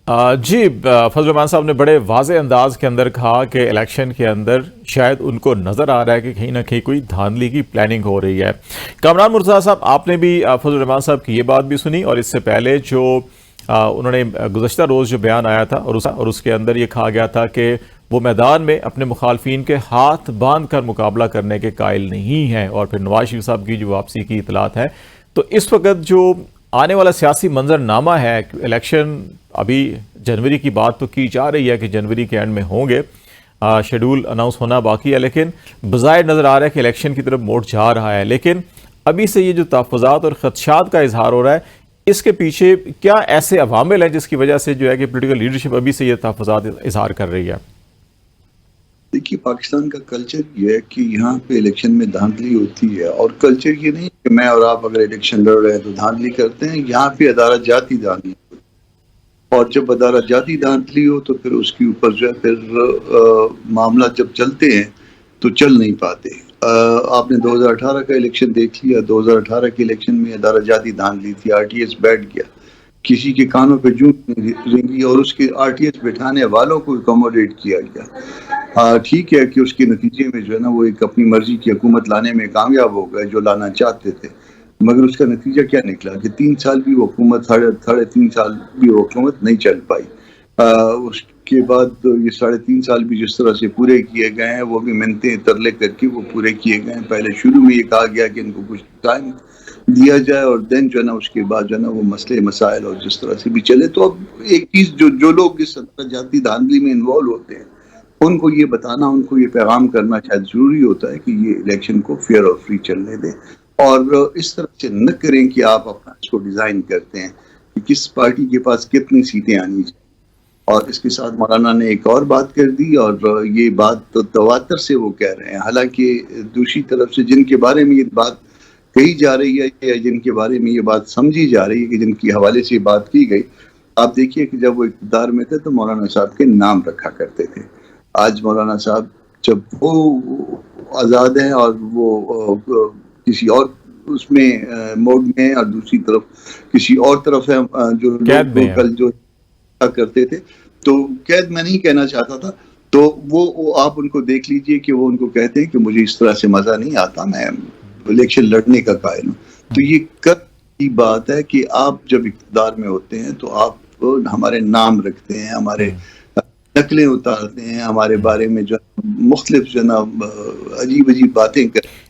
जी, फजल रहमान साहब ने बड़े वाज़े अंदाज के अंदर कहा कि इलेक्शन के अंदर शायद उनको नज़र आ रहा है कि कहीं ना कहीं कोई धांधली की प्लानिंग हो रही है। कामरान मुर्तज़ा साहब, आपने भी फजल रहमान साहब की ये बात भी सुनी और इससे पहले जो उन्होंने गुज़श्ता रोज़ जो बयान आया था और उसके अंदर ये कहा गया था कि वो मैदान में अपने मुखालफिन के हाथ बांध कर मुकाबला करने के कायल नहीं हैं, और फिर नवाज शरीफ साहब की जो वापसी की इतलात है। तो इस वक्त जो आने वाला सियासी मंजरनामा है, इलेक्शन अभी जनवरी की बात तो की जा रही है कि जनवरी के एंड में होंगे, शेड्यूल अनाउंस होना बाकी है, लेकिन बज़ाहिर नज़र आ रहा है कि इलेक्शन की तरफ मोड़ जा रहा है। लेकिन अभी से ये जो तहफ़्फ़ुज़ात और ख़दशात का इजहार हो रहा है, इसके पीछे क्या ऐसे अवामिल हैं जिसकी वजह से जो है कि पोलिटिकल लीडरशिप अभी से ये तहफ़्फ़ुज़ात इजहार कर रही है? देखिए, पाकिस्तान का कल्चर ये है कि यहाँ पे इलेक्शन में धांधली होती है, और कल्चर ये नहीं कि मैं और आप अगर इलेक्शन लड़ रहे हैं तो धांधली करते हैं। यहाँ पे अदालत जाती धांधली, और जब अदालत जाती धांधली हो तो फिर उसके ऊपर जो है फिर मामला जब चलते हैं तो चल नहीं पाते। आपने 2018 का इलेक्शन देख लिया। 2018 के इलेक्शन में अदालत जाती धांधली थी, आरटीएस बैठ गया, किसी के कानों पे जूं रेंगी और उसके आरटीएस बैठाने वालों को अकोमोडेट किया गया। ठीक है कि उसके नतीजे में जो है ना वो एक अपनी मर्जी की हुकूमत लाने में कामयाब हो गए जो लाना चाहते थे, मगर उसका नतीजा क्या निकला कि 3 साल भी वो हुकूमत, साढ़े 3 साल भी वो हुकूमत नहीं चल पाई। उसके बाद ये 3.5 साल भी जिस तरह से पूरे किए गए हैं, वो भी मिन्नतें तरले करके वो पूरे किए गए हैं। पहले शुरू में ये कहा गया कि इनको कुछ टाइम दिया जाए, और देन जो है ना उसके बाद जो है ना वो मसले मसाइल और जिस तरह से भी चले। तो अब एक चीज़ जो जो लोग इस जाती धांधली में इन्वॉल्व होते हैं, उनको ये बताना, उनको ये पैगाम करना शायद ज़रूरी होता है कि ये इलेक्शन को फेयर और फ्री चलने दें, और इस तरह से न करें कि आप अपना इसको डिज़ाइन करते हैं कि किस पार्टी के पास कितनी सीटें आनी चाहिए। और इसके साथ मौलाना ने एक और बात कर दी, और ये बात तो तवातर से वो कह रहे हैं, हालांकि दूसरी तरफ से जिनके बारे में ये बात कही जा रही है या जिनके बारे में ये बात समझी जा रही है कि जिनकी हवाले से बात की गई, आप देखिए कि जब वो इक़्तिदार में थे तो मौलाना साहब के नाम रखा करते थे। आज मौलाना साहब जब वो आज़ाद हैं और वो किसी और उसमें मोड में है, और दूसरी तरफ किसी और तरफ है, जो लोग कल जो करते थे, तो कैद मैं नहीं कहना चाहता था, तो वो आप उनको देख लीजिए कि वो उनको कहते हैं कि मुझे इस तरह से मजा नहीं आता, मैं इलेक्शन लड़ने का कायल हूँ। तो ये कब की बात है कि आप जब इक़्तिदार में होते हैं तो आप हमारे नाम रखते हैं, हमारे नकलें उतारते हैं, हमारे बारे में जो मुख्तलिफ जो ना अजीब अजीब बातें करते हैं।